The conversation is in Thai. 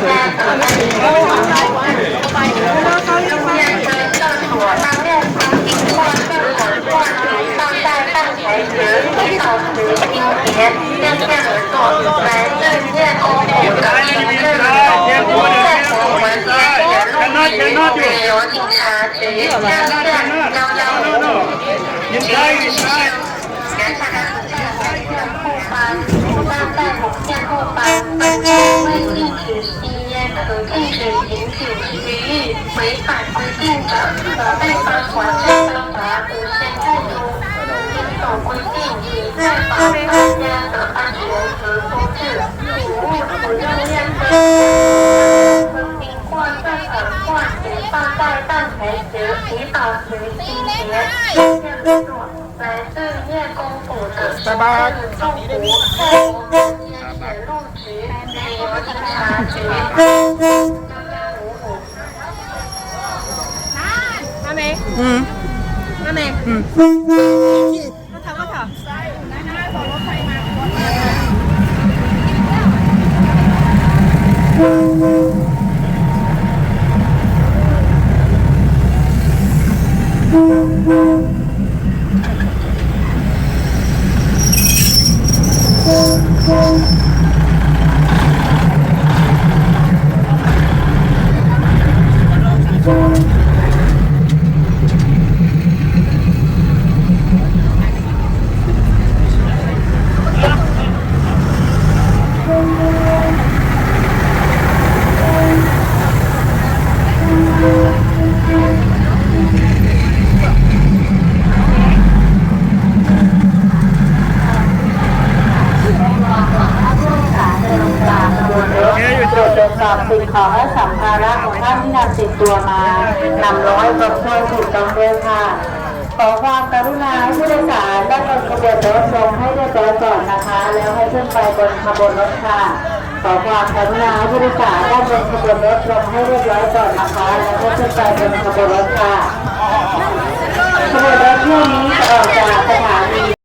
水。可禁止饮酒食欲，违反规定者，可被罚款最高达5000泰铢。遵守规定以确保大家的安全和福祉，请勿使用任何瓶罐、正phẩm罐也放在蛋台时，以保持清洁。向左，来自叶公府的祝福，在我们坚持入职，旅游警察局1155。阿美，阿美，我頭。สิ่งของและสัมภาระของท่านที่นำติดตัวมานำลงให้ครบถ้วนถูกต้องด้วยค่ะขอความกรุณาให้ผู้โดยสารได้บนขบวนรถลงให้เรียบร้อยก่อนนะคะแล้วให้ขึ้นไปบนขบวนรถค่ะขอความกรุณาให้ผู้โดยสารได้บนขบวนรถลงให้เรียบร้อยก่อนนะคะแล้วให้ขึ้นไปบนขบวนรถค่ะขบวนรถเที่ยวนี้จะออกจากสถานี